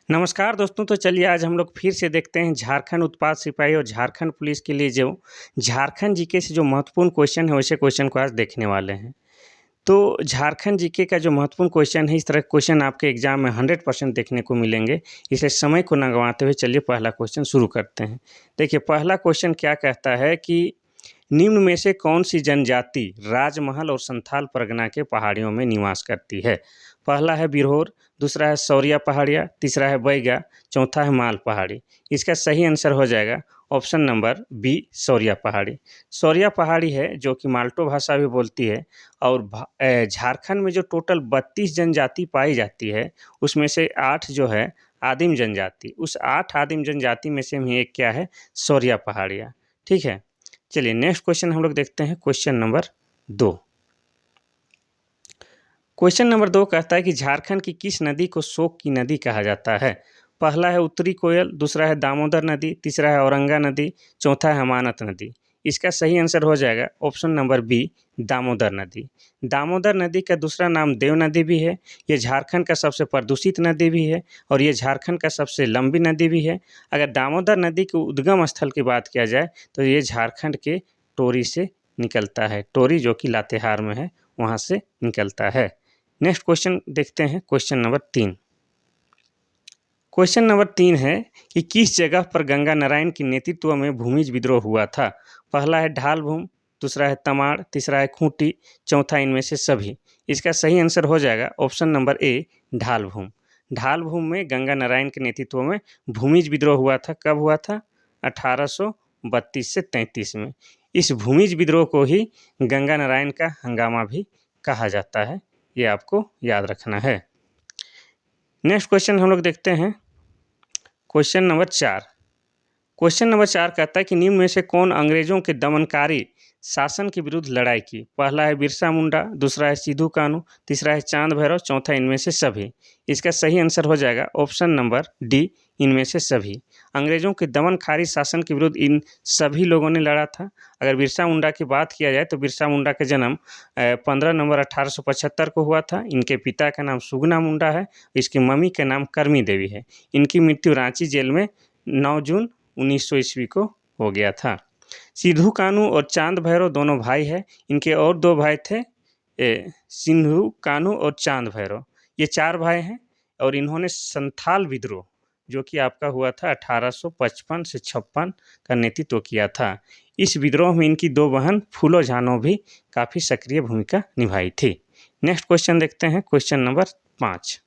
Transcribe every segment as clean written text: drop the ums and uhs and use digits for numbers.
नमस्कार दोस्तों, तो चलिए आज हम लोग फिर से देखते हैं झारखंड उत्पाद सिपाही और झारखंड पुलिस के लिए जो झारखंड जीके से जो महत्वपूर्ण क्वेश्चन है वैसे क्वेश्चन को आज देखने वाले हैं। तो झारखंड जीके का जो महत्वपूर्ण क्वेश्चन है, इस तरह के क्वेश्चन आपके एग्जाम में 100% देखने को मिलेंगे। इसलिए समय को न गंवाते हुए चलिए पहला क्वेश्चन शुरू करते हैं। देखिए पहला क्वेश्चन क्या कहता है कि निम्न में से कौन सी जनजाति राजमहल और संथाल परगना के पहाड़ियों में निवास करती है। पहला है बिरहोर, दूसरा है सौरिया पहाड़िया, तीसरा है बैगा, चौथा है माल पहाड़ी। इसका सही आंसर हो जाएगा ऑप्शन नंबर बी, सौरिया पहाड़ी। सौरिया पहाड़ी है जो कि माल्टो भाषा भी बोलती है और झारखंड में जो टोटल 32 जनजाति पाई जाती है उसमें से 8 जो है आदिम जनजाति, उस 8 आदिम जनजाति में से ही एक क्या है, सौरिया पहाड़िया। ठीक है, चलिए नेक्स्ट क्वेश्चन हम लोग देखते हैं। Question number 2। क्वेश्चन नंबर 2 कहता है कि झारखंड की किस नदी को शोक की नदी कहा जाता है। पहला है उत्तरी कोयल, दूसरा है दामोदर नदी, तीसरा है औरंगा नदी, चौथा है अमानत नदी। इसका सही आंसर हो जाएगा ऑप्शन नंबर बी, दामोदर नदी। दामोदर नदी का दूसरा नाम देव नदी भी है। ये झारखंड का सबसे प्रदूषित नदी भी है और ये झारखंड का सबसे लंबी नदी भी है। अगर दामोदर नदी के उद्गम स्थल की बात किया जाए तो ये झारखंड के टोरी से निकलता है। टोरी जो कि लातेहार में है, वहाँ से निकलता है। नेक्स्ट क्वेश्चन देखते हैं। Question number 3। क्वेश्चन नंबर 3 है कि किस जगह पर गंगा नारायण के नेतृत्व में भूमिज विद्रोह हुआ था। पहला है ढालभूम, दूसरा है तमाड़, तीसरा है खूंटी, चौथा इनमें से सभी। इसका सही आंसर हो जाएगा option number A, Dhalbhum. Dhalbhum में गंगा नारायण के नेतृत्व में भूमिज विद्रोह हुआ था। कब हुआ था? 1832 से 33 में। इस भूमिज विद्रोह को ही गंगा नारायण का हंगामा भी कहा जाता है, ये आपको याद रखना है। नेक्स्ट क्वेश्चन हम लोग देखते हैं। Question number 4। क्वेश्चन नंबर 4 कहता है कि निम्न में से कौन अंग्रेजों के दमनकारी शासन के विरुद्ध लड़ाई की। पहला है बिरसा मुंडा, दूसरा है सिद्धू कानू, तीसरा है चांद भैरव, चौथा इनमें से सभी। इसका सही आंसर हो जाएगा ऑप्शन नंबर डी, इनमें से सभी। अंग्रेजों के दमनकारी शासन के विरुद्ध इन सभी लोगों ने लड़ा था। अगर बिरसा मुंडा की बात किया जाए तो बिरसा मुंडा का जन्म 15 नवंबर 1875 को हुआ था। इनके पिता का नाम सुगना मुंडा है, इसकी मम्मी का नाम करमी देवी है। इनकी मृत्यु रांची जेल में 9 जून 1900 ईस्वी को हो गया था। सिद्धू कानू और चांद भैरव दोनों भाई हैं। इनके और 2 भाई थे, सिद्धू कानू और चांद भैरव। ये 4 भाई हैं और इन्होंने संथाल विद्रोह जो कि आपका हुआ था 1855 से 56 का नेतृत्व किया था। इस विद्रोह में इनकी 2 बहन फूलो झानो भी काफ़ी सक्रिय भूमिका निभाई थी। नेक्स्ट क्वेश्चन देखते हैं। Question number 5।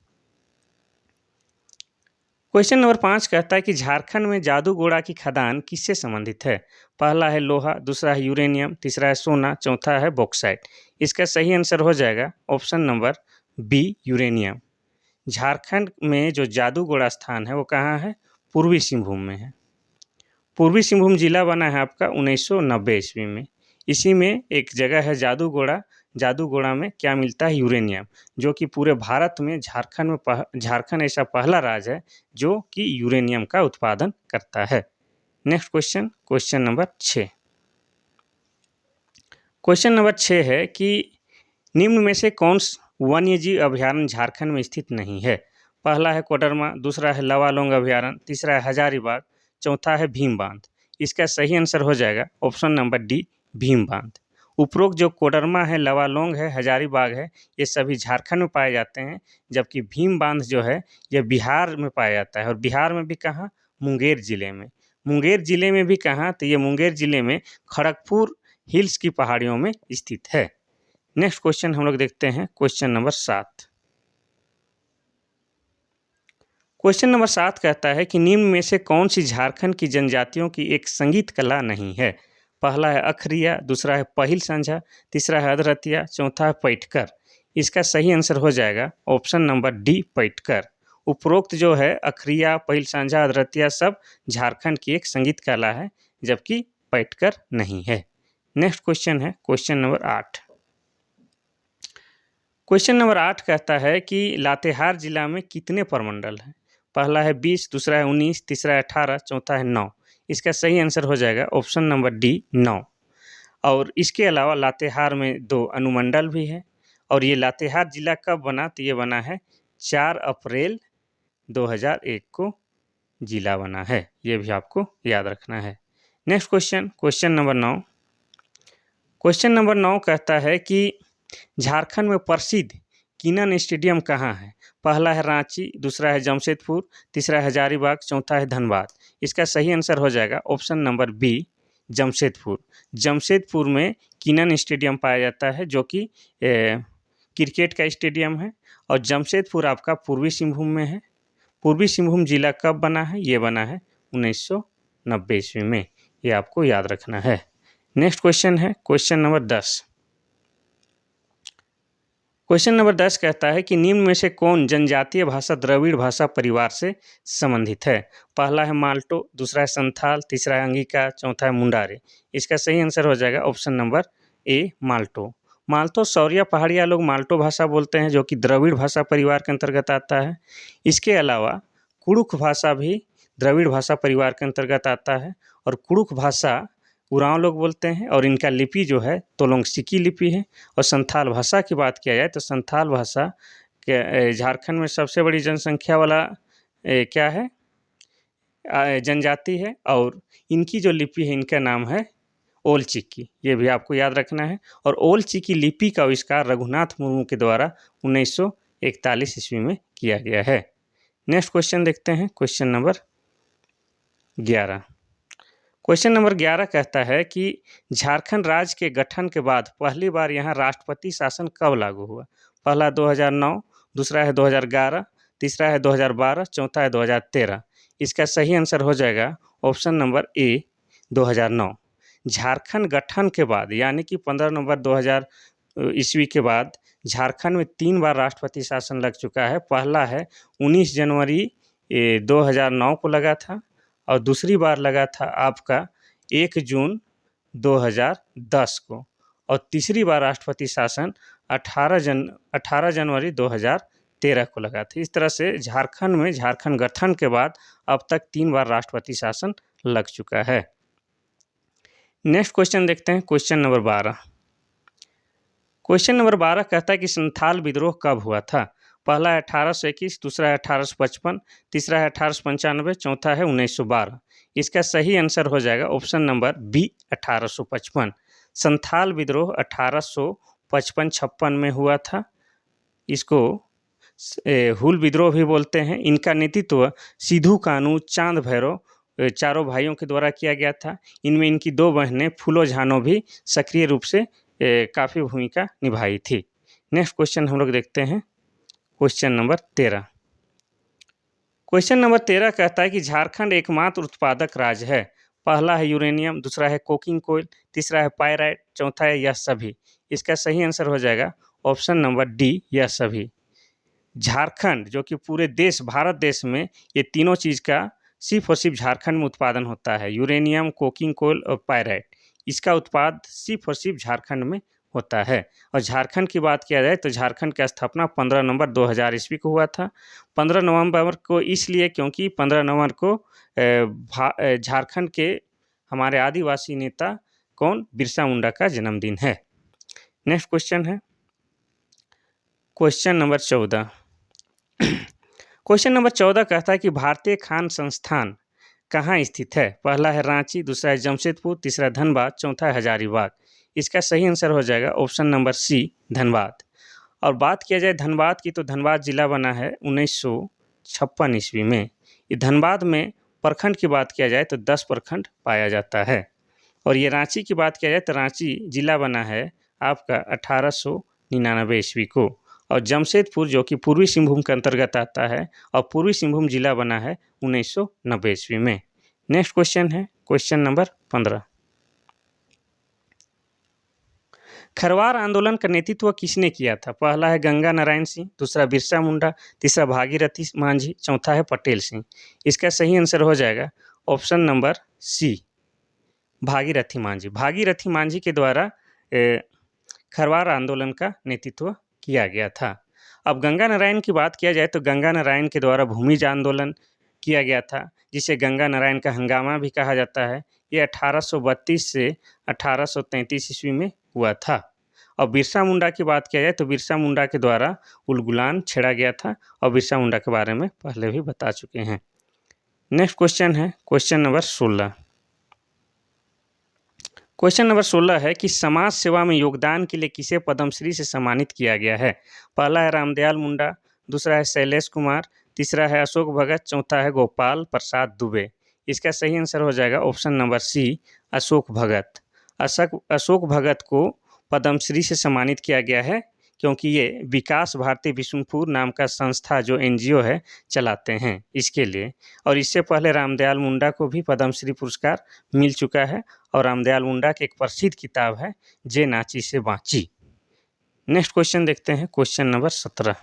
क्वेश्चन नंबर 5 कहता है कि झारखंड में जादूगोड़ा की खदान किससे संबंधित है। पहला है लोहा, दूसरा है यूरेनियम, तीसरा है सोना, चौथा है बॉक्साइट। इसका सही आंसर हो जाएगा option number B, uranium. Jharkhand में जो जादूगोड़ा स्थान है वो कहाँ है? पूर्वी सिंहभूम में है। पूर्वी सिंहभूम जिला बना है आपका 1990 ईस्वी में। इसी में एक जगह है जादूगोड़ा। जादूगोड़ा में क्या मिलता है? यूरेनियम, जो कि पूरे भारत में झारखंड ऐसा पहला राज्य है जो कि यूरेनियम का उत्पादन करता है। Next question, question number 6। Question number 6 है कि निम्न में से कौन वन्यजीव अभयारण्य झारखंड में स्थित नहीं है। पहला है कोडरमा, दूसरा है लवालोंग अभयारण्य, तीसरा है हजारीबाग, चौथा है भीम बांध। इसका सही आंसर हो जाएगा ऑप्शन नंबर डी, भीम बांध। उपरोक्त जो कोडरमा है, लवालोंग है, हजारीबाग है, ये सभी झारखंड में पाए जाते हैं, जबकि भीम बांध जो है ये बिहार में पाया जाता है। और बिहार में भी कहाँ? मुंगेर जिले में। मुंगेर जिले में भी कहाँ? तो ये मुंगेर जिले में खड़गपुर हिल्स की पहाड़ियों में स्थित है। नेक्स्ट क्वेश्चन हम लोग देखते हैं। Question number 7। क्वेश्चन नंबर 7 कहता है कि निम्न में से कौन सी झारखंड की जनजातियों की एक संगीत कला नहीं है। पहला है अखरिया, दूसरा है पहिल संझा, तीसरा है अधरतिया, चौथा है पैठकर। इसका सही आंसर हो जाएगा ऑप्शन नंबर डी, पैठकर। उपरोक्त जो है अखरिया, पहिल संझा, अधरतिया सब झारखंड की एक संगीत कला है, जबकि पैठकर नहीं है। नेक्स्ट क्वेश्चन है क्वेश्चन नंबर 8। क्वेश्चन नंबर 8 कहता है कि लातेहार जिला में कितने प्रमंडल हैं। पहला है 20, दूसरा है 19, तीसरा है 18, चौथा है 9। इसका सही आंसर हो जाएगा ऑप्शन नंबर डी, 9। और इसके अलावा लातेहार में 2 अनुमंडल भी है। और ये लातेहार जिला कब बना? तो ये बना है 4 अप्रैल 2001 को जिला बना है। ये भी आपको याद रखना है। Next question, question number 9। Question number 9 कहता है कि झारखंड में प्रसिद्ध किनन स्टेडियम कहाँ है? पहला है रांची, दूसरा है जमशेदपुर, तीसरा है हजारीबाग, चौथा है धनबाद। इसका सही आंसर हो जाएगा option number B, Jamshedpur. Jamshedpur में किनन स्टेडियम पाया जाता है, जो कि क्रिकेट का स्टेडियम है। और जमशेदपुर आपका पूर्वी सिंहभूम में है। पूर्वी सिंहभूम जिला कब बना है? ये बना है 1990 ईस्वी में। ये आपको याद रखना है। नेक्स्ट क्वेश्चन है क्वेश्चन नंबर 10। क्वेश्चन नंबर 10 कहता है कि निम्न में से कौन जनजातीय भाषा द्रविड़ भाषा परिवार से संबंधित है? पहला है माल्टो, दूसरा है संथाल, तीसरा है अंगिका, चौथा है मुंडारी। इसका सही आंसर हो जाएगा ऑप्शन नंबर ए, माल्टो। माल्टो सौरिया पहाड़िया लोग माल्टो भाषा बोलते हैं, जो कि द्रविड़ भाषा परिवार के अंतर्गत आता है। इसके अलावा कुड़ुख भाषा भी द्रविड़ भाषा परिवार के अंतर्गत आता है। और कुड़ुख भाषा उरांव लोग बोलते हैं, और इनका लिपि जो है तोलोंगसिकी लिपि है। और संथाल भाषा की बात किया जाए तो संथाल भाषा के झारखंड में सबसे बड़ी जनसंख्या वाला क्या है, जनजाति है। और इनकी जो लिपि है, इनका नाम है ओल चिकी। ये भी आपको याद रखना है। और ओल चिकी लिपि का आविष्कार रघुनाथ मुर्मू के द्वारा 1941 ईस्वी में किया गया है। नेक्स्ट क्वेश्चन देखते हैं, क्वेश्चन नंबर 11। क्वेश्चन नंबर 11 कहता है कि झारखंड राज्य के गठन के बाद पहली बार यहाँ राष्ट्रपति शासन कब लागू हुआ? पहला 2009, दूसरा है 2011, तीसरा है 2012, चौथा है 2013। इसका सही आंसर हो जाएगा ऑप्शन नंबर ए, 2009। झारखंड गठन के बाद यानी कि 15 नवंबर 2000 ईस्वी के बाद झारखंड में 3 बार राष्ट्रपति शासन लग चुका है। पहला है 19 जनवरी 2009 को लगा था, और दूसरी बार लगा था आपका 1 जून 2010 को, और तीसरी बार राष्ट्रपति शासन 18 जनवरी 2013 को लगा था। इस तरह से झारखंड में झारखंड गठन के बाद अब तक 3 बार राष्ट्रपति शासन लग चुका है। नेक्स्ट क्वेश्चन देखते हैं, क्वेश्चन नंबर 12। क्वेश्चन नंबर 12 कहता है कि संथाल विद्रोह कब हुआ था? पहला है 1821, दूसरा है 1855, तीसरा है 1895, चौथा है 1912। इसका सही आंसर हो जाएगा ऑप्शन नंबर बी, 1855। संथाल विद्रोह 1855-56 में हुआ था। इसको हुल विद्रोह भी बोलते हैं। इनका नेतृत्व सिद्धू कानू, चांद भैरव चारों भाइयों के द्वारा किया गया था। इनमें इनकी 2 बहनें फूलो झानो भी सक्रिय रूप से काफ़ी भूमिका निभाई थी। नेक्स्ट क्वेश्चन हम लोग देखते हैं, क्वेश्चन नंबर 13। क्वेश्चन नंबर 13 कहता है कि झारखंड एकमात्र उत्पादक राज्य है। पहला है यूरेनियम, दूसरा है कोकिंग कोयल, तीसरा है पायराइट, चौथा है यह सभी। इसका सही आंसर हो जाएगा ऑप्शन नंबर डी, यह सभी। झारखंड जो कि पूरे देश भारत देश में ये तीनों चीज़ का सिर्फ और सिर्फ झारखंड में उत्पादन होता है। यूरेनियम, कोकिंग कोयल और पायराइट, इसका उत्पाद सिर्फ और सिर्फ झारखंड में होता है। और झारखंड की बात किया जाए तो झारखंड की स्थापना 15 नवंबर 2000 ईस्वी को हुआ था। 15 नवंबर को इसलिए क्योंकि 15 नवंबर को झारखंड के हमारे आदिवासी नेता कौन, बिरसा मुंडा का जन्मदिन है। नेक्स्ट क्वेश्चन है क्वेश्चन नंबर 14। क्वेश्चन नंबर 14 कहता है कि भारतीय खान संस्थान कहाँ स्थित है? पहला है रांची, दूसरा है जमशेदपुर, तीसरा धनबाद, चौथा है हजारीबाग। इसका सही आंसर हो जाएगा ऑप्शन नंबर सी, धनबाद। और बात किया जाए धनबाद की तो धनबाद जिला बना है 1956 ईस्वी में। ये धनबाद में प्रखंड की बात किया जाए तो 10 प्रखंड पाया जाता है। और ये रांची की बात किया जाए तो रांची जिला बना है आपका 1899 ईस्वी को। और जमशेदपुर जो कि पूर्वी सिंहभूम के अंतर्गत आता है, और पूर्वी सिंहभूम जिला बना है 1990 ईस्वी में। नेक्स्ट क्वेश्चन है क्वेश्चन नंबर 15। खरवार आंदोलन का नेतृत्व किसने किया था? पहला है गंगा नारायण सिंह, दूसरा बिरसा मुंडा, तीसरा भागीरथी मांझी, चौथा है पटेल सिंह। इसका सही आंसर हो जाएगा option number C, Bhagirathi Manjhi. Bhagirathi Manjhi के द्वारा खरवार आंदोलन का नेतृत्व किया गया था। अब गंगा नारायण की बात किया जाए तो गंगा नारायण के द्वारा भूमिज आंदोलन किया गया था, जिसे गंगा नारायण का हंगामा भी कहा जाता है। ये 1832 से 1833 ईस्वी में हुआ था। और बिरसा मुंडा की बात किया जाए तो बिरसा मुंडा के द्वारा उलगुलान छेड़ा गया था और बिरसा मुंडा के बारे में पहले भी बता चुके हैं। नेक्स्ट क्वेश्चन है क्वेश्चन नंबर 16। क्वेश्चन नंबर 16 है कि समाज सेवा में योगदान के लिए किसे पद्मश्री से सम्मानित किया गया है। पहला है रामदयाल मुंडा, दूसरा है शैलेश कुमार, तीसरा है अशोक भगत, चौथा है गोपाल प्रसाद दुबे। इसका सही आंसर हो जाएगा ऑप्शन नंबर सी, अशोक भगत। अशोक भगत को पद्मश्री से सम्मानित किया गया है क्योंकि ये विकास भारती बिशुनपुर नाम का संस्था जो एनजीओ है चलाते हैं इसके लिए। और इससे पहले रामदयाल मुंडा को भी पद्मश्री पुरस्कार मिल चुका है और रामदयाल मुंडा की एक प्रसिद्ध किताब है जे नाची से बाँची। नेक्स्ट क्वेश्चन देखते हैं क्वेश्चन नंबर 17।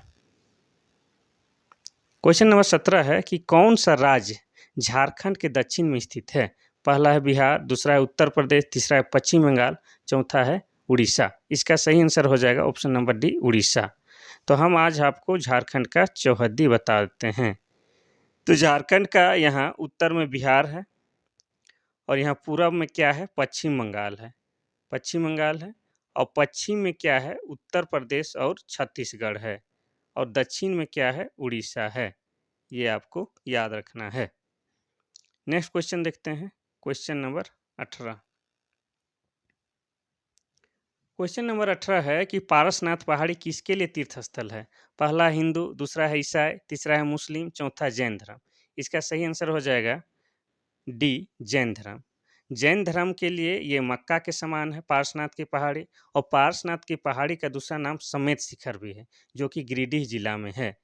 क्वेश्चन नंबर 17 है कि कौन सा राज्य झारखंड के दक्षिण में स्थित है। पहला है बिहार, दूसरा है उत्तर प्रदेश, तीसरा है पश्चिम बंगाल, चौथा है उड़ीसा। इसका सही आंसर हो जाएगा ऑप्शन नंबर डी, उड़ीसा। तो हम आज आपको झारखंड का चौहद्दी बता देते हैं। तो झारखंड का यहाँ उत्तर में बिहार है और यहाँ पूरब में क्या है, पश्चिम बंगाल है। पश्चिम बंगाल है और पश्चिम में क्या है, उत्तर प्रदेश और छत्तीसगढ़ है और दक्षिण में क्या है, उड़ीसा है। ये आपको याद रखना है। नेक्स्ट क्वेश्चन देखते हैं क्वेश्चन नंबर 18। क्वेश्चन नंबर 18 है कि पारसनाथ पहाड़ी किसके लिए तीर्थ स्थल है। पहला हिंदू, दूसरा है ईसाई, तीसरा है मुस्लिम, चौथा जैन धर्म। इसका सही आंसर हो जाएगा डी, जैन धर्म। जैन धर्म के लिए ये मक्का के समान है पारसनाथ की पहाड़ी। और पारसनाथ की पहाड़ी का दूसरा नाम समेत शिखर भी है जो कि गिरिडीह जिला में है।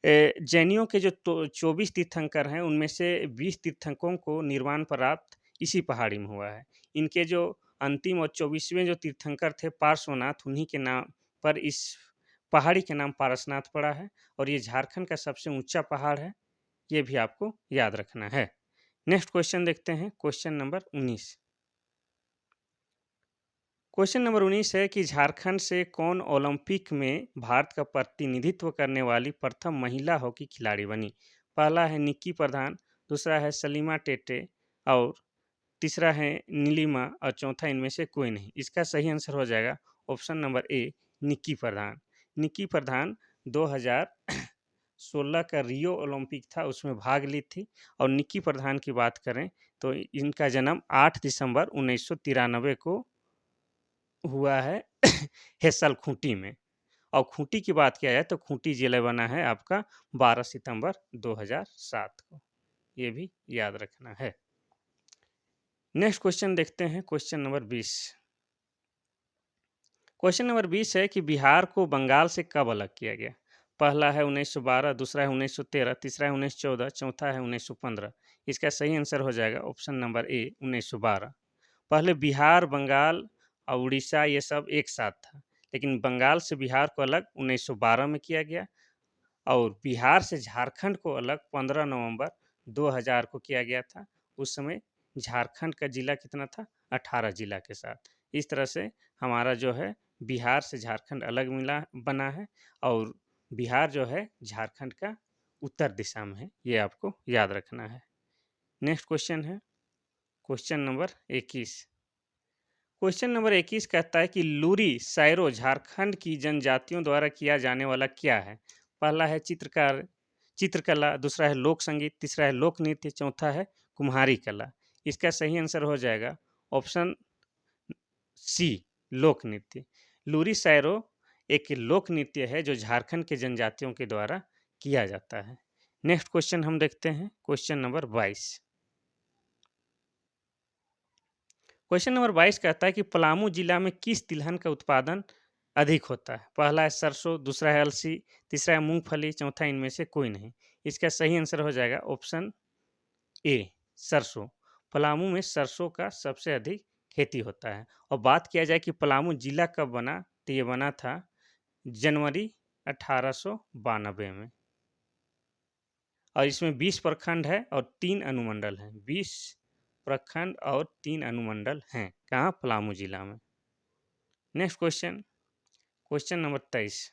जैनियों के जो 24 तीर्थंकर हैं उनमें से 20 तीर्थंकरों को निर्वाण प्राप्त इसी पहाड़ी में हुआ है। इनके जो अंतिम और 24वें जो तीर्थंकर थे पार्श्वनाथ, उन्हीं के नाम पर इस पहाड़ी के नाम पारसनाथ पड़ा है और ये झारखंड का सबसे ऊंचा पहाड़ है। ये भी आपको याद रखना है। नेक्स्ट क्वेश्चन देखते हैं क्वेश्चन नंबर 19। क्वेश्चन नंबर 19 है कि झारखंड से कौन ओलंपिक में भारत का प्रतिनिधित्व करने वाली प्रथम महिला हॉकी खिलाड़ी बनी। पहला है निक्की प्रधान, दूसरा है सलीमा टेटे और तीसरा है नीलिमा और चौथा इनमें से कोई नहीं। इसका सही आंसर हो जाएगा option number A, Nikki Pradhan. Nikki Pradhan 2016 का रियो ओलंपिक था उसमें भाग ली थी। और निक्की प्रधान की बात करें तो इनका जन्म 8 दिसंबर 1993 को हुआ है हेसल खूंटी में। और खूंटी की बात किया जाए तो खूंटी जिला बना है आपका 12 सितंबर 2007 को। ये भी याद रखना है। नेक्स्ट क्वेश्चन देखते हैं क्वेश्चन नंबर 20। क्वेश्चन नंबर 20 है कि बिहार को बंगाल से कब अलग किया गया। पहला है 1912, दूसरा है 1913, तीसरा है 1914, चौथा है 1915। इसका सही आंसर हो जाएगा ऑप्शन नंबर ए, 1912। पहले बिहार, बंगाल और उड़ीसा ये सब एक साथ था, लेकिन बंगाल से बिहार को अलग 1912 में किया गया और बिहार से झारखंड को अलग 15 नवंबर 2000 को किया गया था। उस समय झारखंड का जिला कितना था, 18 जिला के साथ। इस तरह से हमारा जो है बिहार से झारखंड अलग मिला बना है और बिहार जो है झारखंड का उत्तर दिशा में है। ये आपको याद रखना है। नेक्स्ट क्वेश्चन है क्वेश्चन नंबर 21। क्वेश्चन नंबर 21 कहता है कि लूरी सायरो झारखंड की जनजातियों द्वारा किया जाने वाला क्या है। पहला है चित्रकला, दूसरा है लोक संगीत, तीसरा है लोक नृत्य, चौथा है कुम्हारी कला। इसका सही आंसर हो जाएगा ऑप्शन सी, लोक नृत्य। लूरी सायरो एक लोक नृत्य है जो झारखंड के जनजातियों के द्वारा किया जाता है। नेक्स्ट क्वेश्चन हम देखते हैं क्वेश्चन नंबर 22। क्वेश्चन नंबर 22 कहता है कि पलामू जिला में किस तिलहन का उत्पादन अधिक होता है। पहला है सरसों, दूसरा है अलसी, तीसरा है मूंगफली, चौथा इनमें से कोई नहीं। इसका सही आंसर हो जाएगा ऑप्शन ए, सरसों। पलामू में सरसों का सबसे अधिक खेती होता है। और बात किया जाए कि पलामू जिला कब बना, तो ये बना था जनवरी 1892 में और इसमें 20 प्रखंड है और 3 अनुमंडल हैं। 20 प्रखंड और 3 अनुमंडल हैं कहाँ, पलामू जिला में। Next question question number 23।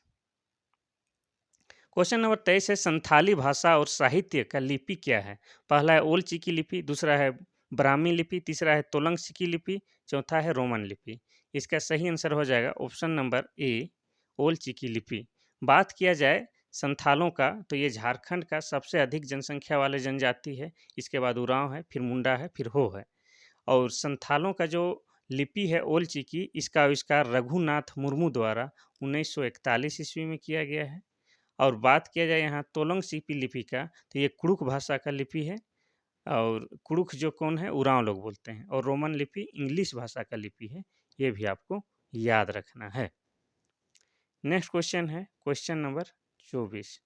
Question number 23 है संथाली भाषा और साहित्य का लिपि क्या है। पहला है ओल चिकी लिपि, दूसरा है ब्राह्मी लिपि, तीसरा है तोलंग सिकी लिपि, चौथा है रोमन लिपि। इसका सही आंसर हो जाएगा ऑप्शन नंबर ए, ओल चिकी लिपि। बात किया जाए संथालों का, तो ये झारखंड का सबसे अधिक जनसंख्या वाले जनजाति है। इसके बाद उरांव है, फिर मुंडा है, फिर हो है। और संथालों का जो लिपि है ओल चिकी, इसका आविष्कार रघुनाथ मुर्मू द्वारा 1941 ईस्वी में किया गया है। और बात किया जाए यहाँ तोलंग सीपी लिपि का, तो ये कुड़ुक भाषा का लिपि है। और कुड़ुक जो कौन है, उरांव लोग बोलते हैं। और रोमन लिपि इंग्लिश भाषा का लिपि है। ये भी आपको याद रखना है। नेक्स्ट क्वेश्चन है क्वेश्चन नंबर 24।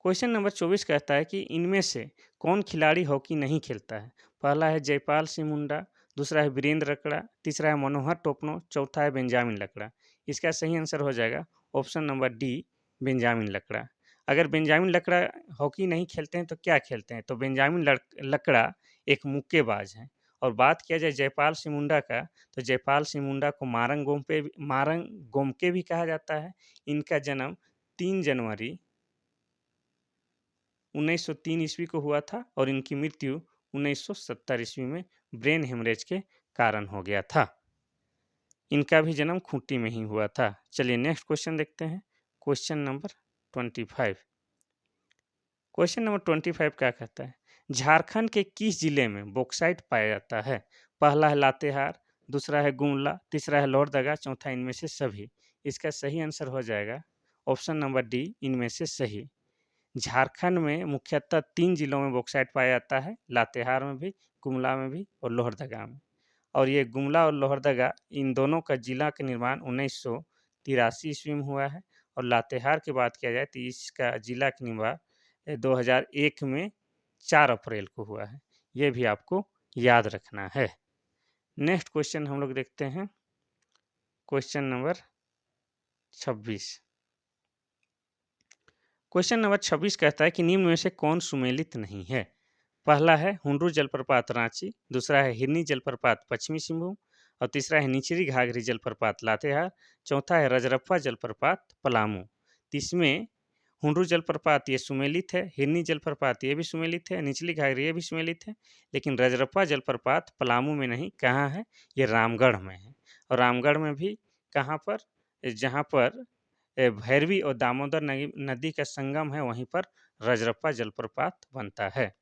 क्वेश्चन नंबर 24 कहता है कि इनमें से कौन खिलाड़ी हॉकी नहीं खेलता है। पहला है जयपाल सिंह मुंडा, दूसरा है वीरेंद्र लकड़ा, तीसरा है मनोहर टोपनो, चौथा है बेंजामिन लकड़ा। इसका सही आंसर हो जाएगा ऑप्शन नंबर डी, बेंजामिन लकड़ा। अगर बेंजामिन लकड़ा हॉकी नहीं खेलते हैं तो क्या खेलते हैं, तो बेंजामिन लकड़ा एक मुक्केबाज हैं। और बात किया जाए जयपाल सिंह मुंडा का, तो जयपाल सिंह मुंडा को मारंग गोमके भी कहा जाता है। इनका जन्म 3 जनवरी 1903 ईस्वी को हुआ था और इनकी मृत्यु 1970 ईस्वी में ब्रेन हेमरेज के कारण हो गया था। इनका भी जन्म खूंटी में ही हुआ था। चलिए नेक्स्ट क्वेश्चन देखते हैं, क्वेश्चन नंबर 25। क्वेश्चन नंबर 25 क्या कहता है, झारखंड के किस जिले में बॉक्साइट पाया जाता है। पहला है लातेहार, दूसरा है गुमला, तीसरा है लोहरदगा, चौथा इनमें से सभी। इसका सही आंसर हो जाएगा ऑप्शन नंबर डी, इनमें से सही। झारखंड में मुख्यतः 3 जिलों में बॉक्साइट पाया जाता है, लातेहार में भी, गुमला में भी और लोहरदगा में। और ये गुमला और लोहरदगा, इन दोनों का जिला का निर्माण 1983 ईस्वी में हुआ है। और लातेहार की बात किया जाए तो इसका जिला का निर्माण 2001 में 4 अप्रैल को हुआ है। ये भी आपको याद रखना है। नेक्स्ट क्वेश्चन हम लोग देखते हैं, क्वेश्चन नंबर 26। क्वेश्चन नंबर 26 कहता है कि निम्न में से कौन सुमेलित नहीं है। पहला है हुंडरू जलप्रपात रांची, दूसरा है हिरनी जलप्रपात पश्चिमी सिंहभूम, और तीसरा है निचली घाघरी जलप्रपात लातेहार, चौथा है रजरप्पा जलप्रपात पलामू। तो इसमें हुंडरू जलप्रपात ये सुमेलित है, हिरनी जलप्रपात ये भी सुमेलित है, निचली घाघरी ये भी सुमेलित है, लेकिन रजरप्पा जलप्रपात पलामू में नहीं। कहाँ है, ये रामगढ़ में है। और रामगढ़ में भी कहाँ पर, जहाँ पर भैरवी और दामोदर नदी का संगम है, वहीं पर रजरप्पा जलप्रपात बनता है।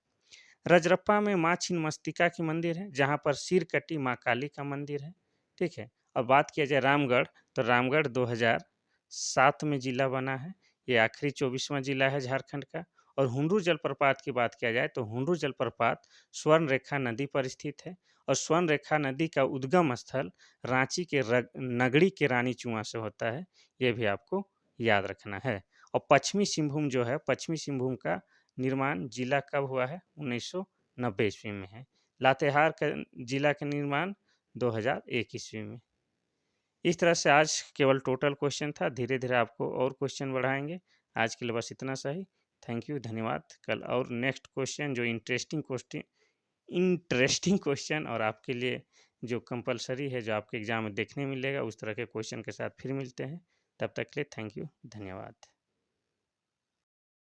रजरप्पा में माँ छिन्नमस्तिका की मंदिर है, जहाँ पर सिरकटी माँ काली का मंदिर है। ठीक है। अब बात किया जाए रामगढ़, तो रामगढ़ 2007 में जिला बना है। ये आखिरी 24वां जिला है झारखंड का। और हुंडरू जलप्रपात की बात किया जाए तो हुंडरू जलप्रपात स्वर्ण रेखा नदी पर स्थित है। और स्वर्ण रेखा नदी का उद्गम स्थल रांची के नगड़ी के रानी चुआ से होता है। ये भी आपको याद रखना है। और पश्चिमी सिंहभूम जो है, पश्चिमी सिंहभूम का निर्माण जिला कब हुआ है, 1990 ईस्वी में है। लातेहार का जिला का निर्माण 2001 ईस्वी में। इस तरह से आज केवल टोटल क्वेश्चन था, धीरे धीरे आपको और क्वेश्चन बढ़ाएंगे। आज के लिए बस इतना सही। थैंक यू, धन्यवाद। कल और नेक्स्ट क्वेश्चन जो इंटरेस्टिंग क्वेश्चन और आपके लिए जो कंपलसरी है, जो आपके एग्जाम में देखने मिलेगा, उस तरह के क्वेश्चन के साथ फिर मिलते हैं। तब तक के लिए थैंक यू, धन्यवाद।